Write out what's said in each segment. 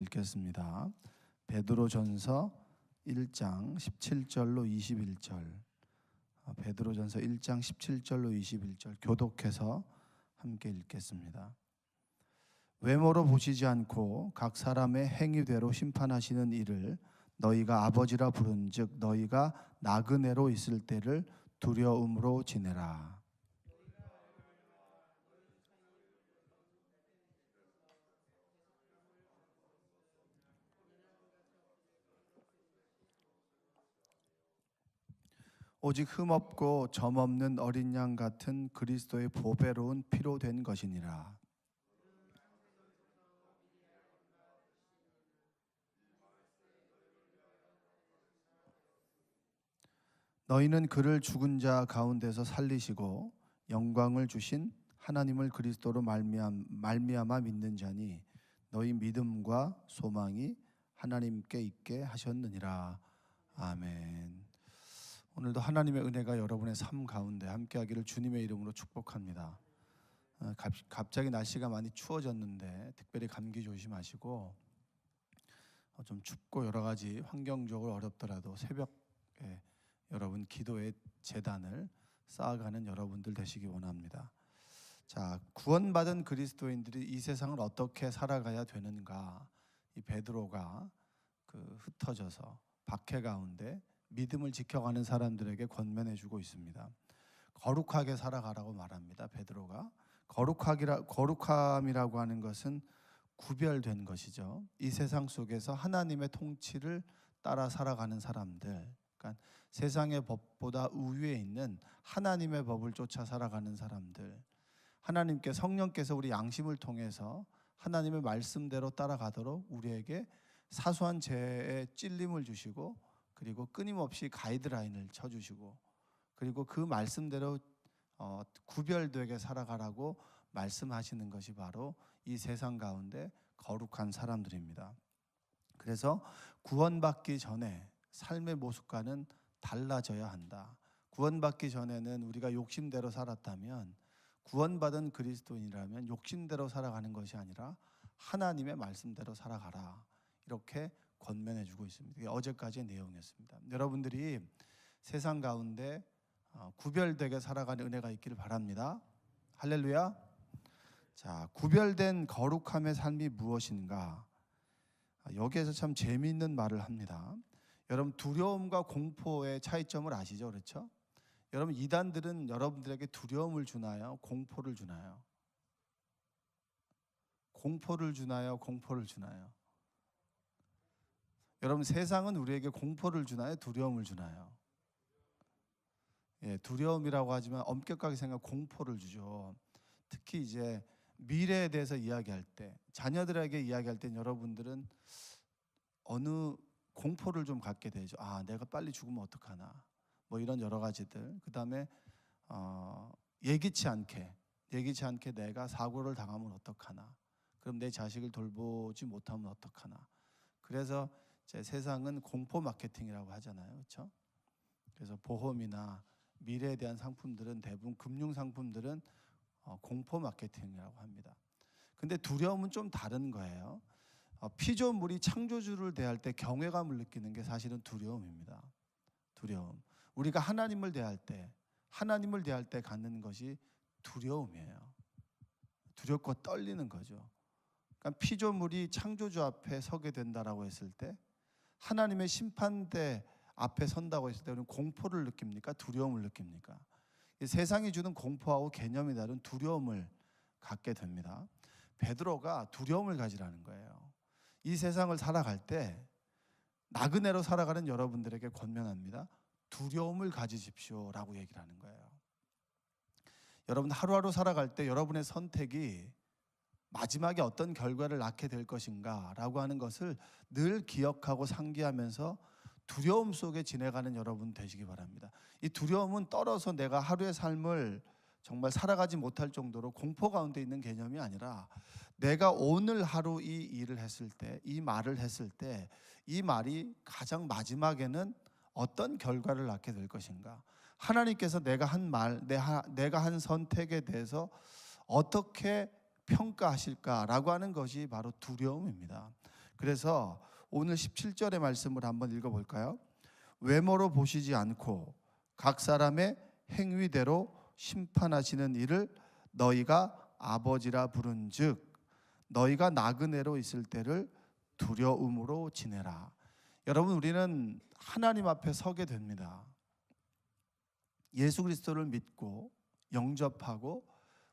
읽겠습니다. 베드로전서 1장 17절로 21절. 베드로전서 1장 17절로 21절 교독해서 함께 읽겠습니다. 외모로 보시지 않고 각 사람의 행위대로 심판하시는 이를 너희가 아버지라 부른즉 너희가 나그네로 있을 때를 두려움으로 지내라. 오직 흠없고 점없는 어린 양 같은 그리스도의 보배로운 피로 된 것이니라. 너희는 그를 죽은 자 가운데서 살리시고 영광을 주신 하나님을 그리스도로 말미암아 믿는 자니 너희 믿음과 소망이 하나님께 있게 하셨느니라. 아멘. 오늘도 하나님의 은혜가 여러분의 삶 가운데 함께하기를 주님의 이름으로 축복합니다. 갑자기 날씨가 많이 추워졌는데 특별히 감기 조심하시고 좀 춥고 여러 가지 환경적으로 어렵더라도 새벽에 여러분 기도의 제단을 쌓아가는 여러분들 되시기 원합니다. 자, 구원받은 그리스도인들이 이 세상을 어떻게 살아가야 되는가? 이 베드로가 흩어져서 박해 가운데 믿음을 지켜가는 사람들에게 권면해주고 있습니다. 거룩하게 살아가라고 말합니다. 베드로가 거룩함이라고 하는 것은 구별된 것이죠. 이 세상 속에서 하나님의 통치를 따라 살아가는 사람들, 그러니까 세상의 법보다 우위에 있는 하나님의 법을 쫓아 살아가는 사람들, 하나님께 성령께서 우리 양심을 통해서 하나님의 말씀대로 따라가도록 우리에게 사소한 죄에 찔림을 주시고 그리고 끊임없이 가이드라인을 쳐주시고 그리고 그 말씀대로 구별되게 살아가라고 말씀하시는 것이 바로 이 세상 가운데 거룩한 사람들입니다. 그래서 구원받기 전에 삶의 모습과는 달라져야 한다. 구원받기 전에는 우리가 욕심대로 살았다면 구원받은 그리스도인이라면 욕심대로 살아가는 것이 아니라 하나님의 말씀대로 살아가라. 이렇게 권면해주고 있습니다. 어제까지의 내용이었습니다. 여러분들이 세상 가운데 구별되게 살아가는 은혜가 있기를 바랍니다. 할렐루야. 자, 구별된 거룩함의 삶이 무엇인가? 여기에서 참 재미있는 말을 합니다. 여러분 두려움과 공포의 차이점을 아시죠? 그렇죠? 여러분 이단들은 여러분들에게 두려움을 주나요? 공포를 주나요? 공포를 주나요? 공포를 주나요? 여러분 세상은 우리에게 공포를 주나요? 두려움을 주나요? 예, 두려움이라고 하지만 엄격하게 생각하면 공포를 주죠. 특히 이제 미래에 대해서 이야기할 때, 자녀들에게 이야기할 때 여러분들은 어느 공포를 좀 갖게 되죠. 아, 내가 빨리 죽으면 어떡하나? 뭐 이런 여러 가지들. 그다음에 예기치 않게 내가 사고를 당하면 어떡하나? 그럼 내 자식을 돌보지 못하면 어떡하나? 그래서 제 세상은 공포 마케팅이라고 하잖아요. 그렇죠? 그래서 보험이나 미래에 대한 상품들은 대부분 금융 상품들은 공포 마케팅이라고 합니다. 근데 두려움은 좀 다른 거예요. 피조물이 창조주를 대할 때 경외감을 느끼는 게 사실은 두려움입니다. 두려움. 우리가 하나님을 대할 때 갖는 것이 두려움이에요. 두렵고 떨리는 거죠. 그러니까 피조물이 창조주 앞에 서게 된다라고 했을 때 하나님의 심판대 앞에 선다고 했을 때 우리는 공포를 느낍니까? 두려움을 느낍니까? 세상이 주는 공포하고 개념이 다른 두려움을 갖게 됩니다. 베드로가 두려움을 가지라는 거예요. 이 세상을 살아갈 때 나그네로 살아가는 여러분들에게 권면합니다. 두려움을 가지십시오라고 얘기를 하는 거예요. 여러분 하루하루 살아갈 때 여러분의 선택이 마지막에 어떤 결과를 낳게 될 것인가 라고 하는 것을 늘 기억하고 상기하면서 두려움 속에 지내가는 여러분 되시기 바랍니다. 이 두려움은 떨어서 내가 하루의 삶을 정말 살아가지 못할 정도로 공포 가운데 있는 개념이 아니라 내가 오늘 하루 이 일을 했을 때, 이 말을 했을 때 이 말이 가장 마지막에는 어떤 결과를 낳게 될 것인가? 하나님께서 내가 한 말, 내가 한 선택에 대해서 어떻게 평가하실까라고 하는 것이 바로 두려움입니다. 그래서 오늘 17절의 말씀을 한번 읽어볼까요? 외모로 보시지 않고 각 사람의 행위대로 심판하시는 이를 너희가 아버지라 부른즉 너희가 나그네로 있을 때를 두려움으로 지내라. 여러분, 우리는 하나님 앞에 서게 됩니다. 예수 그리스도를 믿고 영접하고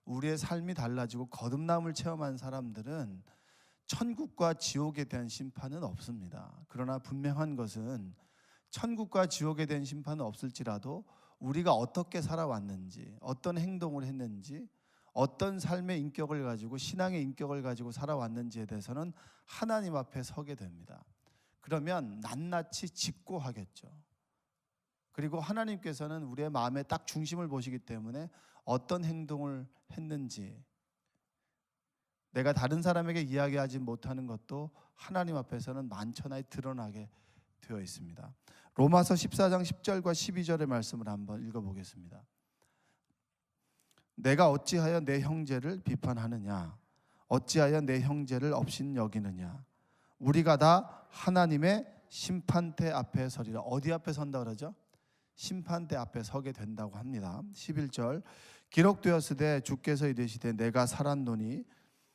우리의 삶이 달라지고 거듭남을 체험한 사람들은 천국과 지옥에 대한 심판은 없습니다. 그러나 분명한 것은 천국과 지옥에 대한 심판은 없을지라도 우리가 어떻게 살아왔는지, 어떤 행동을 했는지, 어떤 삶의 인격을 가지고 신앙의 인격을 가지고 살아왔는지에 대해서는 하나님 앞에 서게 됩니다. 그러면 낱낱이 직고하겠죠. 그리고 하나님께서는 우리의 마음의 딱 중심을 보시기 때문에 어떤 행동을 했는지, 내가 다른 사람에게 이야기하지 못하는 것도 하나님 앞에서는 만천하에 드러나게 되어 있습니다. 로마서 14장 10절과 12절의 말씀을 한번 읽어보겠습니다. 내가 어찌하여 내 형제를 비판하느냐? 어찌하여 내 형제를 업신여기느냐? 우리가 다 하나님의 심판대 앞에 서리라. 어디 앞에 선다 그러죠? 심판대 앞에 서게 된다고 합니다. 11절 기록되었으되 주께서 이르시되 내가 살았노니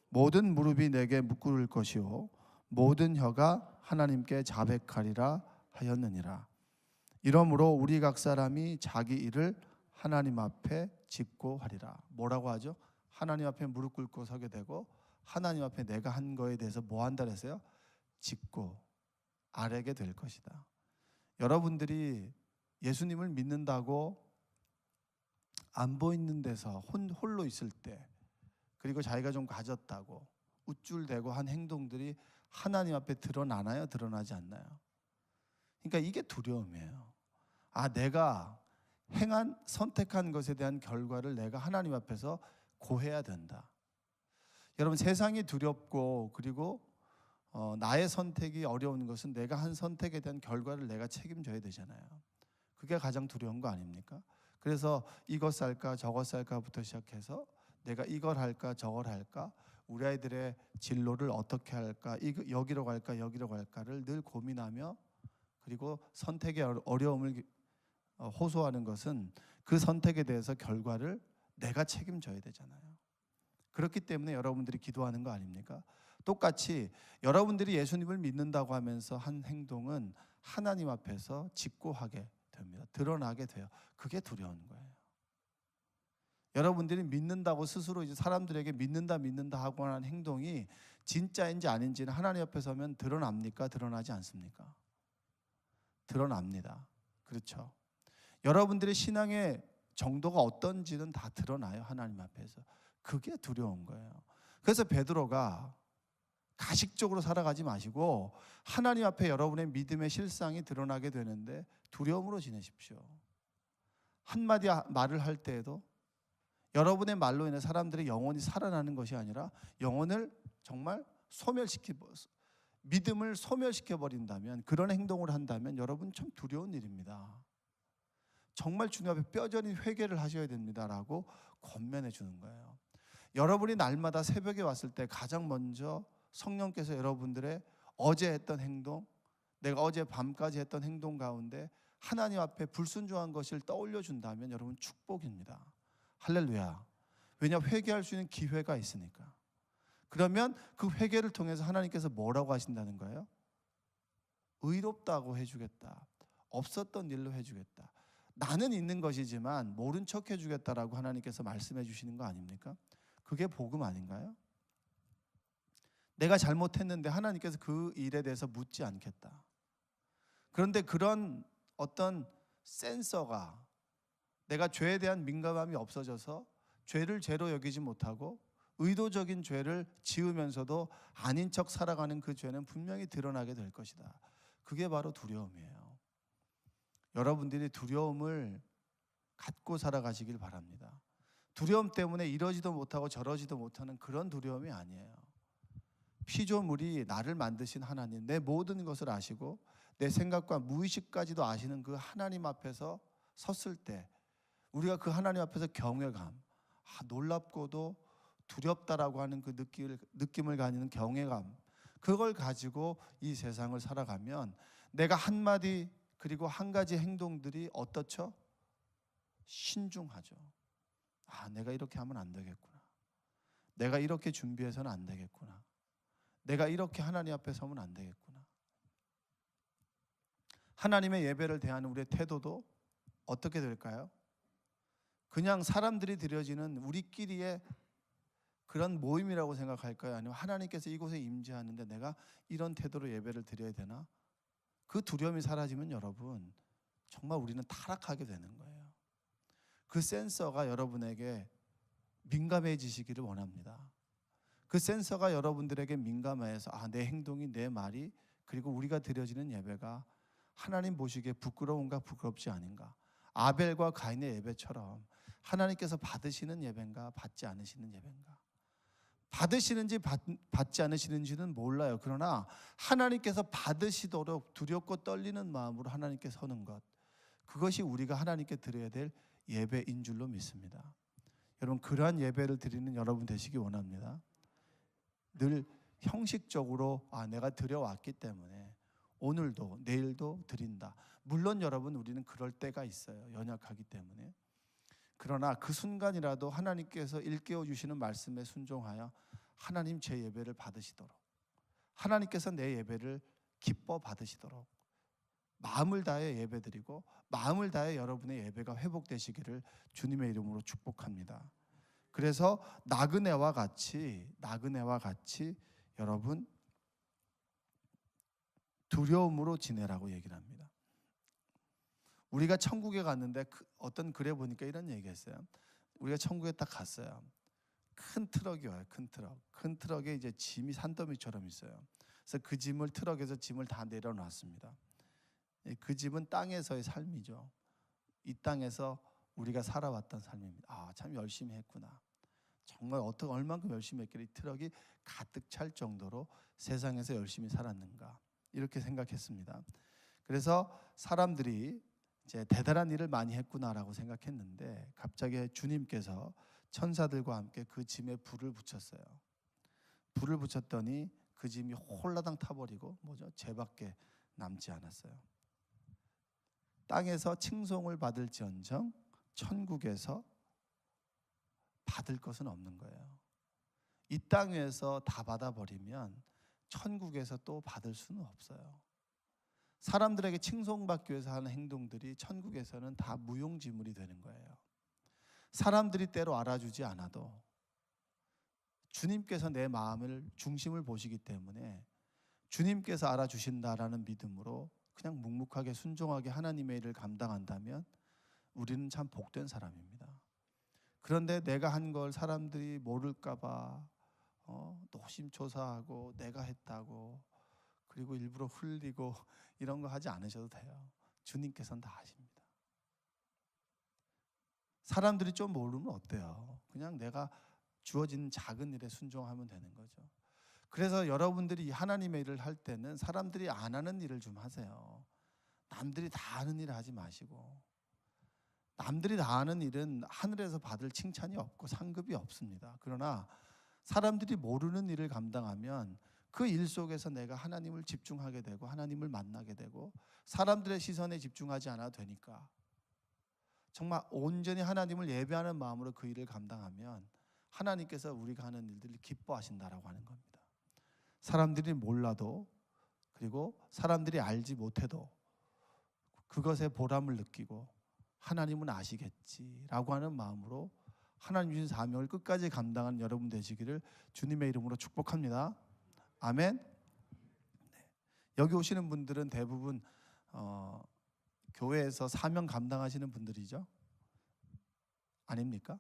모든 무릎이 내게 묻을 것이요 모든 혀가 하나님께 자백하리라 하였느니라. 이러므로 우리 각 사람이 자기 일을 하나님 앞에 짓고 하리라. 뭐라고 하죠? 하나님 앞에 무릎 꿇고 서게 되고 하나님 앞에 내가 한 거에 대해서 뭐 한다 그랬어요? 짓고 아뢰게 될 것이다. 여러분들이 예수님을 믿는다고 안 보이는 데서 홀로 있을 때, 그리고 자기가 좀 가졌다고 우쭐대고 한 행동들이 하나님 앞에 드러나나요? 드러나지 않나요? 그러니까 이게 두려움이에요. 내가 선택한 것에 대한 결과를 내가 하나님 앞에서 고해야 된다. 여러분, 세상이 두렵고 그리고 나의 선택이 어려운 것은 내가 한 선택에 대한 결과를 내가 책임져야 되잖아요. 그게 가장 두려운 거 아닙니까? 그래서 이것 살까 저것 살까부터 시작해서 내가 이걸 할까 저걸 할까, 우리 아이들의 진로를 어떻게 할까, 여기로 갈까 여기로 갈까를 늘 고민하며, 그리고 선택의 어려움을 호소하는 것은 그 선택에 대해서 결과를 내가 책임져야 되잖아요. 그렇기 때문에 여러분들이 기도하는 거 아닙니까? 똑같이 여러분들이 예수님을 믿는다고 하면서 한 행동은 하나님 앞에서 직고하게 됩니다. 드러나게 돼요. 그게 두려운 거예요. 여러분들이 믿는다고 스스로 이제 사람들에게 믿는다 하고 하는 행동이 진짜인지 아닌지는 하나님 앞에 서면 드러납니까? 드러나지 않습니까? 드러납니다. 그렇죠? 여러분들의 신앙의 정도가 어떤지는 다 드러나요. 하나님 앞에서. 그게 두려운 거예요. 그래서 베드로가 가식적으로 살아가지 마시고 하나님 앞에 여러분의 믿음의 실상이 드러나게 되는데 두려움으로 지내십시오. 한마디 말을 할 때에도 여러분의 말로 인해 사람들의 영혼이 살아나는 것이 아니라 영혼을 정말 믿음을 소멸시켜버린다면, 그런 행동을 한다면 여러분 참 두려운 일입니다. 정말 주님 앞에 뼈저린 회개를 하셔야 됩니다라고 권면해 주는 거예요. 여러분이 날마다 새벽에 왔을 때 가장 먼저 성령께서 여러분들의 어제 했던 행동, 내가 어제 밤까지 했던 행동 가운데 하나님 앞에 불순종한 것을 떠올려 준다면 여러분 축복입니다. 할렐루야. 왜냐, 회개할 수 있는 기회가 있으니까. 그러면 그 회개를 통해서 하나님께서 뭐라고 하신다는 거예요? 의롭다고 해주겠다. 없었던 일로 해주겠다. 나는 있는 것이지만 모른 척 해주겠다라고 하나님께서 말씀해 주시는 거 아닙니까? 그게 복음 아닌가요? 내가 잘못했는데 하나님께서 그 일에 대해서 묻지 않겠다. 그런데 그런 어떤 센서가, 내가 죄에 대한 민감함이 없어져서 죄를 죄로 여기지 못하고 의도적인 죄를 지으면서도 아닌 척 살아가는 그 죄는 분명히 드러나게 될 것이다. 그게 바로 두려움이에요. 여러분들이 두려움을 갖고 살아가시길 바랍니다. 두려움 때문에 이러지도 못하고 저러지도 못하는 그런 두려움이 아니에요. 피조물이 나를 만드신 하나님, 내 모든 것을 아시고 내 생각과 무의식까지도 아시는 그 하나님 앞에서 섰을 때 우리가 그 하나님 앞에서 경외감, 놀랍고도 두렵다라고 하는 그 느낌을 가지는 경외감, 그걸 가지고 이 세상을 살아가면 내가 한마디 그리고 한 가지 행동들이 어떻죠? 신중하죠. 내가 이렇게 하면 안 되겠구나. 내가 이렇게 준비해서는 안 되겠구나. 내가 이렇게 하나님 앞에 서면 안 되겠구나. 하나님의 예배를 대하는 우리의 태도도 어떻게 될까요? 그냥 사람들이 드려지는 우리끼리의 그런 모임이라고 생각할까요? 아니면 하나님께서 이곳에 임재하는데 내가 이런 태도로 예배를 드려야 되나? 그 두려움이 사라지면 여러분 정말 우리는 타락하게 되는 거예요. 그 센서가 여러분에게 민감해지시기를 원합니다. 그 센서가 여러분들에게 민감해서 내 행동이, 내 말이, 그리고 우리가 드려지는 예배가 하나님 보시기에 부끄러운가 부끄럽지 않은가. 아벨과 가인의 예배처럼 하나님께서 받으시는 예배인가 받지 않으시는 예배인가. 받으시는지 받지 않으시는지는 몰라요. 그러나 하나님께서 받으시도록 두렵고 떨리는 마음으로 하나님께 서는 것, 그것이 우리가 하나님께 드려야 될 예배인 줄로 믿습니다. 여러분 그러한 예배를 드리는 여러분 되시기 원합니다. 늘 형식적으로 내가 드려왔기 때문에 오늘도 내일도 드린다. 물론 여러분 우리는 그럴 때가 있어요. 연약하기 때문에. 그러나 그 순간이라도 하나님께서 일깨워 주시는 말씀에 순종하여 하나님 제 예배를 받으시도록, 하나님께서 내 예배를 기뻐 받으시도록 마음을 다해 예배드리고 마음을 다해 여러분의 예배가 회복되시기를 주님의 이름으로 축복합니다. 그래서 나그네와 같이 여러분 두려움으로 지내라고 얘기를 합니다. 우리가 천국에 갔는데 어떤 글에 보니까 이런 얘기했어요. 우리가 천국에 딱 갔어요. 큰 트럭이 와요. 큰 트럭에 이제 짐이 산더미처럼 있어요. 그래서 그 짐을 트럭에서 짐을 다 내려놨습니다. 그 짐은 땅에서의 삶이죠. 이 땅에서 우리가 살아왔던 삶입니다. 참 열심히 했구나. 정말 얼만큼 열심히 했길래 이 트럭이 가득 찰 정도로 세상에서 열심히 살았는가, 이렇게 생각했습니다. 그래서 사람들이 이제 대단한 일을 많이 했구나라고 생각했는데 갑자기 주님께서 천사들과 함께 그 짐에 불을 붙였어요. 불을 붙였더니 그 짐이 홀라당 타버리고 죄밖에 남지 않았어요. 땅에서 칭송을 받을지언정 천국에서 받을 것은 없는 거예요. 이 땅에서 다 받아버리면 천국에서 또 받을 수는 없어요. 사람들에게 칭송받기 위해서 하는 행동들이 천국에서는 다 무용지물이 되는 거예요. 사람들이 때로 알아주지 않아도 주님께서 내 마음을 중심을 보시기 때문에 주님께서 알아주신다라는 믿음으로 그냥 묵묵하게 순종하게 하나님의 일을 감당한다면 우리는 참 복된 사람입니다. 그런데 내가 한 걸 사람들이 모를까 봐 노심초사하고 내가 했다고 그리고 일부러 흘리고 이런 거 하지 않으셔도 돼요. 주님께서는 다 아십니다. 사람들이 좀 모르면 어때요? 그냥 내가 주어진 작은 일에 순종하면 되는 거죠. 그래서 여러분들이 하나님의 일을 할 때는 사람들이 안 하는 일을 좀 하세요. 남들이 다 하는 일을 하지 마시고. 남들이 다 하는 일은 하늘에서 받을 칭찬이 없고 상급이 없습니다. 그러나 사람들이 모르는 일을 감당하면 그 일 속에서 내가 하나님을 집중하게 되고 하나님을 만나게 되고 사람들의 시선에 집중하지 않아도 되니까 정말 온전히 하나님을 예배하는 마음으로 그 일을 감당하면 하나님께서 우리가 하는 일들을 기뻐하신다라고 하는 겁니다. 사람들이 몰라도 그리고 사람들이 알지 못해도 그것에 보람을 느끼고 하나님은 아시겠지라고 하는 마음으로 하나님 주신 사명을 끝까지 감당하는 여러분 되시기를 주님의 이름으로 축복합니다. 아멘. 네. 여기 오시는 분들은 대부분 교회에서 사명 감당하시는 분들이죠? 아닙니까?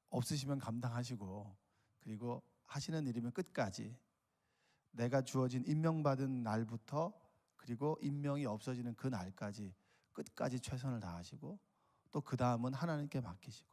없으시면 감당하시고 그리고 하시는 일이면 끝까지 내가 주어진 임명받은 날부터 그리고 임명이 없어지는 그 날까지 끝까지 최선을 다하시고 또 그 다음은 하나님께 맡기시고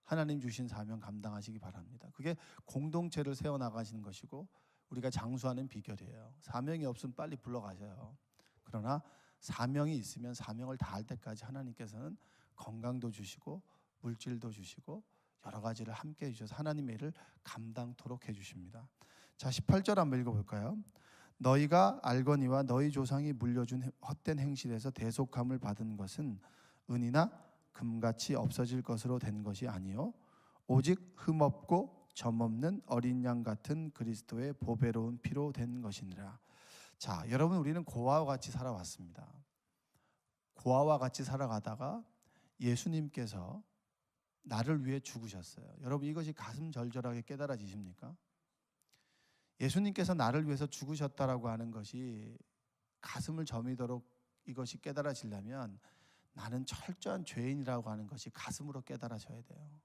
하나님 주신 사명 감당하시기 바랍니다. 그게 공동체를 세워나가시는 것이고 우리가 장수하는 비결이에요. 사명이 없으면 빨리 불러가셔요. 그러나 사명이 있으면 사명을 다할 때까지 하나님께서는 건강도 주시고 물질도 주시고 여러 가지를 함께 해주셔서 하나님의 일을 감당토록 해주십니다. 자, 18절 한번 읽어볼까요? 너희가 알거니와 너희 조상이 물려준 헛된 행실에서 대속함을 받은 것은 은이나 금같이 없어질 것으로 된 것이 아니요 오직 흠없고 점없는 어린 양 같은 그리스도의 보배로운 피로 된 것이니라. 자, 여러분, 우리는 고아와 같이 살아왔습니다. 고아와 같이 살아가다가 예수님께서 나를 위해 죽으셨어요. 여러분, 이것이 가슴 절절하게 깨달아지십니까? 예수님께서 나를 위해서 죽으셨다라고 하는 것이 가슴을 저미도록 이것이 깨달아지려면 나는 철저한 죄인이라고 하는 것이 가슴으로 깨달아져야 돼요.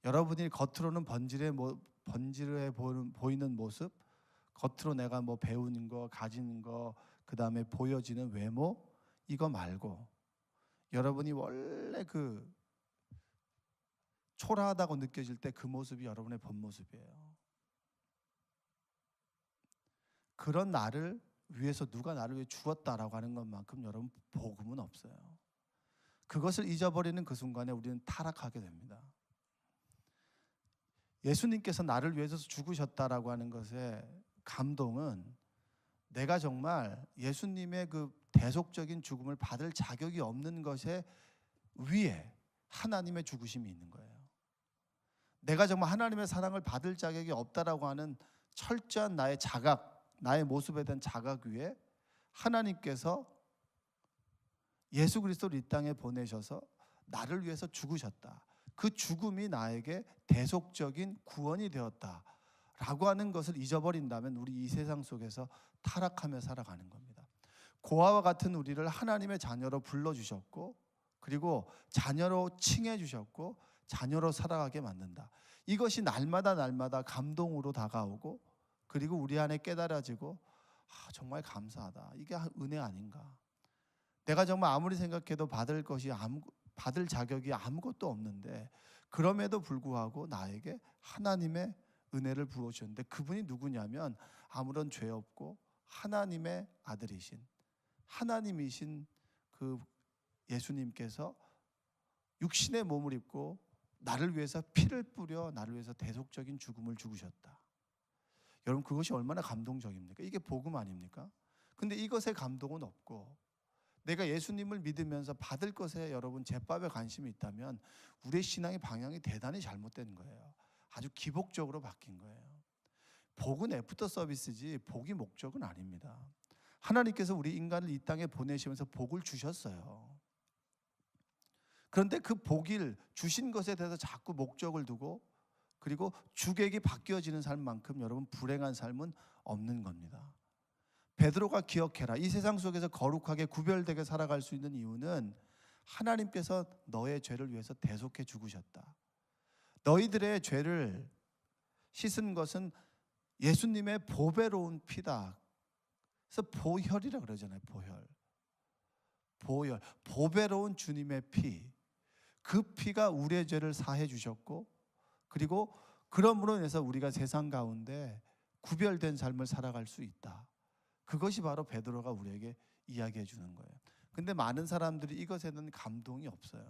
여러분이 겉으로는 번지르해 보이는 모습, 겉으로 내가 뭐 배우는 거, 가지는 거, 그 다음에 보여지는 외모, 이거 말고 여러분이 원래 그 초라하다고 느껴질 때 그 모습이 여러분의 본 모습이에요. 그런 나를 위해서 누가 나를 위해 죽었다라고 하는 것만큼 여러분 복음은 없어요. 그것을 잊어버리는 그 순간에 우리는 타락하게 됩니다. 예수님께서 나를 위해서 죽으셨다라고 하는 것의 감동은 내가 정말 예수님의 그 대속적인 죽음을 받을 자격이 없는 것에 위에 하나님의 죽으심이 있는 거예요. 내가 정말 하나님의 사랑을 받을 자격이 없다라고 하는 철저한 나의 자각, 나의 모습에 대한 자각 위에 하나님께서 예수 그리스도를 이 땅에 보내셔서 나를 위해서 죽으셨다. 그 죽음이 나에게 대속적인 구원이 되었다라고 하는 것을 잊어버린다면 우리 이 세상 속에서 타락하며 살아가는 겁니다. 고아와 같은 우리를 하나님의 자녀로 불러주셨고 그리고 자녀로 칭해주셨고 자녀로 살아가게 만든다. 이것이 날마다 감동으로 다가오고 그리고 우리 안에 깨달아지고 정말 감사하다. 이게 은혜 아닌가. 내가 정말 아무리 생각해도 받을 자격이 아무것도 없는데 그럼에도 불구하고 나에게 하나님의 은혜를 부어주셨는데 그분이 누구냐면 아무런 죄 없고 하나님의 아들이신 하나님이신 그 예수님께서 육신의 몸을 입고 나를 위해서 피를 뿌려 나를 위해서 대속적인 죽음을 죽으셨다. 여러분, 그것이 얼마나 감동적입니까? 이게 복음 아닙니까? 근데 이것에 감동은 없고 내가 예수님을 믿으면서 받을 것에 여러분 제밥에 관심이 있다면 우리의 신앙의 방향이 대단히 잘못된 거예요. 아주 기복적으로 바뀐 거예요. 복은 애프터 서비스지 복이 목적은 아닙니다. 하나님께서 우리 인간을 이 땅에 보내시면서 복을 주셨어요. 그런데 그 복을 주신 것에 대해서 자꾸 목적을 두고 그리고 주객이 바뀌어지는 삶만큼 여러분 불행한 삶은 없는 겁니다. 베드로가 기억해라. 이 세상 속에서 거룩하게 구별되게 살아갈 수 있는 이유는 하나님께서 너의 죄를 위해서 대속해 죽으셨다. 너희들의 죄를 씻은 것은 예수님의 보배로운 피다. 그래서 보혈이라 그러잖아요. 보혈. 보배로운 주님의 피. 그 피가 우리의 죄를 사해 주셨고 그리고 그러므로 인해서 우리가 세상 가운데 구별된 삶을 살아갈 수 있다. 그것이 바로 베드로가 우리에게 이야기해 주는 거예요. 근데 많은 사람들이 이것에는 감동이 없어요.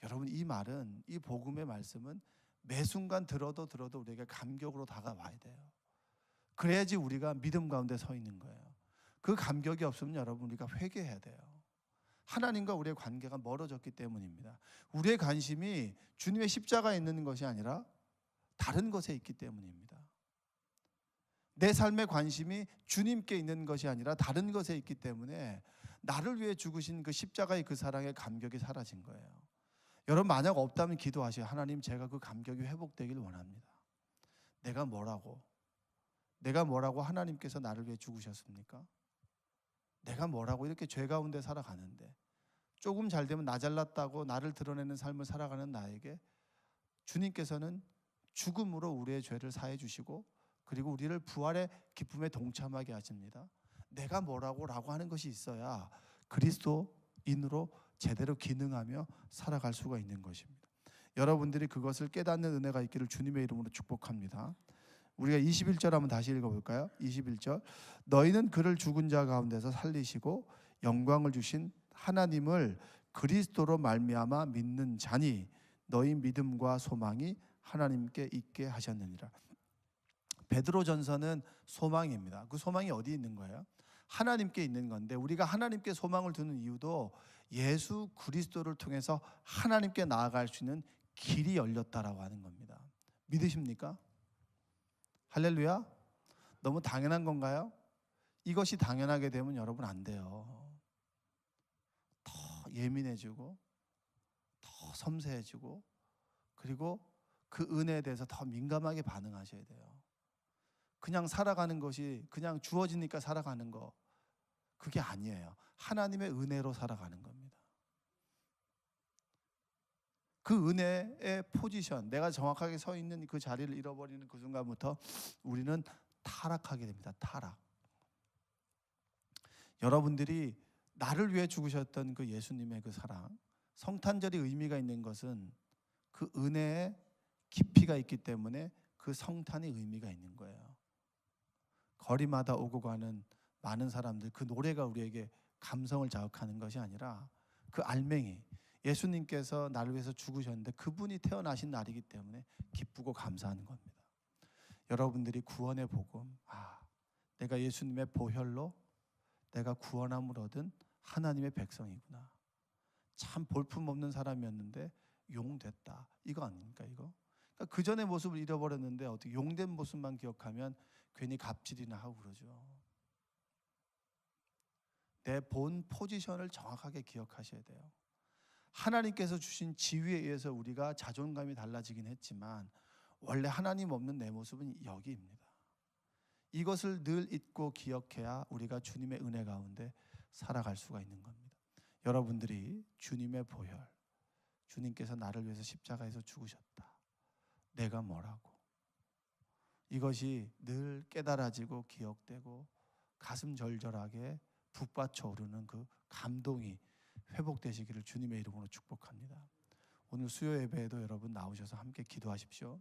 여러분, 이 말은, 이 복음의 말씀은 매 순간 들어도 우리에게 감격으로 다가와야 돼요. 그래야지 우리가 믿음 가운데 서 있는 거예요. 그 감격이 없으면 여러분 우리가 회개해야 돼요. 하나님과 우리의 관계가 멀어졌기 때문입니다. 우리의 관심이 주님의 십자가에 있는 것이 아니라 다른 것에 있기 때문입니다. 내 삶의 관심이 주님께 있는 것이 아니라 다른 것에 있기 때문에 나를 위해 죽으신 그 십자가의 그 사랑의 감격이 사라진 거예요. 여러분, 만약 없다면 기도하세요. 하나님, 제가 그 감격이 회복되길 원합니다. 내가 뭐라고 하나님께서 나를 위해 죽으셨습니까? 내가 뭐라고 이렇게 죄 가운데 살아가는데 조금 잘 되면 나 잘났다고 나를 드러내는 삶을 살아가는 나에게 주님께서는 죽음으로 우리의 죄를 사해 주시고 그리고 우리를 부활의 기쁨에 동참하게 하십니다. 내가 뭐라고 하는 것이 있어야 그리스도인으로 제대로 기능하며 살아갈 수가 있는 것입니다. 여러분들이 그것을 깨닫는 은혜가 있기를 주님의 이름으로 축복합니다. 우리가 21절 한번 다시 읽어볼까요? 21절. 너희는 그를 죽은 자 가운데서 살리시고 영광을 주신 하나님을 그리스도로 말미암아 믿는 자니 너희 믿음과 소망이 하나님께 있게 하셨느니라. 베드로전서는 소망입니다. 그 소망이 어디 있는 거예요? 하나님께 있는 건데, 우리가 하나님께 소망을 두는 이유도 예수 그리스도를 통해서 하나님께 나아갈 수 있는 길이 열렸다라고 하는 겁니다. 믿으십니까? 할렐루야. 너무 당연한 건가요? 이것이 당연하게 되면 여러분 안 돼요. 더 예민해지고 더 섬세해지고, 그리고 그 은혜에 대해서 더 민감하게 반응하셔야 돼요. 그냥 살아가는 것이 그냥 주어지니까 살아가는 거, 그게 아니에요. 하나님의 은혜로 살아가는 겁니다. 그 은혜의 포지션, 내가 정확하게 서 있는 그 자리를 잃어버리는 그 순간부터 우리는 타락하게 됩니다. 타락. 여러분들이 나를 위해 죽으셨던 그 예수님의 그 사랑, 성탄절이 의미가 있는 것은 그 은혜의 깊이가 있기 때문에 그 성탄이 의미가 있는 거예요. 거리마다 오고 가는 많은 사람들, 그 노래가 우리에게 감성을 자극하는 것이 아니라 그 알맹이, 예수님께서 나를 위해서 죽으셨는데 그분이 태어나신 날이기 때문에 기쁘고 감사하는 겁니다. 여러분들이 구원의 복음, 내가 예수님의 보혈로 내가 구원함을 얻은 하나님의 백성이구나. 참 볼품없는 사람이었는데 용됐다. 이거 아닙니까 이거? 그러니까 그 전의 모습을 잃어버렸는데 어떻게 용된 모습만 기억하면 괜히 갑질이나 하고 그러죠. 내 본 포지션을 정확하게 기억하셔야 돼요. 하나님께서 주신 지위에 의해서 우리가 자존감이 달라지긴 했지만 원래 하나님 없는 내 모습은 여기입니다. 이것을 늘 잊고 기억해야 우리가 주님의 은혜 가운데 살아갈 수가 있는 겁니다. 여러분들이 주님의 보혈, 주님께서 나를 위해서 십자가에서 죽으셨다. 내가 뭐라고? 이것이 늘 깨달아지고 기억되고 가슴 절절하게 북받쳐 오르는 그 감동이 회복되시기를 주님의 이름으로 축복합니다. 오늘 수요 예배에도 여러분 나오셔서 함께 기도하십시오.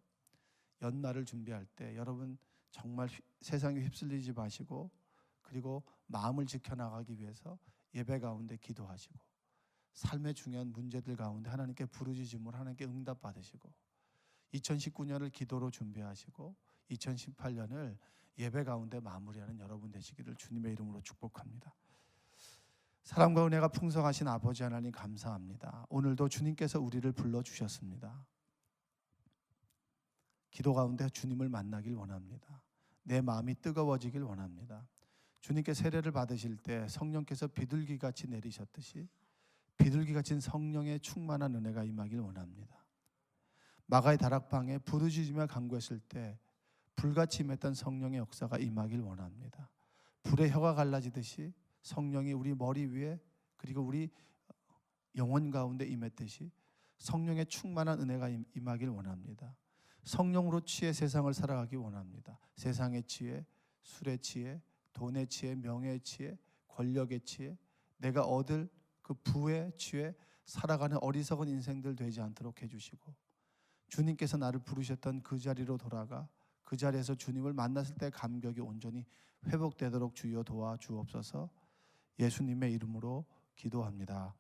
연말을 준비할 때 여러분 정말 세상에 휩쓸리지 마시고, 그리고 마음을 지켜나가기 위해서 예배 가운데 기도하시고, 삶의 중요한 문제들 가운데 하나님께 부르짖음을 하나님께 응답받으시고, 2019년을 기도로 준비하시고 2018년을 예배 가운데 마무리하는 여러분 되시기를 주님의 이름으로 축복합니다. 사랑과 은혜가 풍성하신 아버지 하나님 감사합니다. 오늘도 주님께서 우리를 불러주셨습니다. 기도 가운데 주님을 만나길 원합니다. 내 마음이 뜨거워지길 원합니다. 주님께 세례를 받으실 때 성령께서 비둘기같이 내리셨듯이 비둘기같이 성령의 충만한 은혜가 임하길 원합니다. 마가의 다락방에 부르짖으며 간구했을 때 불같이 임했던 성령의 역사가 임하길 원합니다. 불의 혀가 갈라지듯이 성령이 우리 머리 위에 그리고 우리 영혼 가운데 임했듯이 성령의 충만한 은혜가 임하길 원합니다. 성령으로 취해 세상을 살아가기 원합니다. 세상의 취해, 술의 취해, 돈의 취해, 명예의 취해, 권력의 취해, 내가 얻을 그 부의 취해 살아가는 어리석은 인생들 되지 않도록 해주시고, 주님께서 나를 부르셨던 그 자리로 돌아가 그 자리에서 주님을 만났을 때 감격이 온전히 회복되도록 주여 도와주옵소서. 예수님의 이름으로 기도합니다.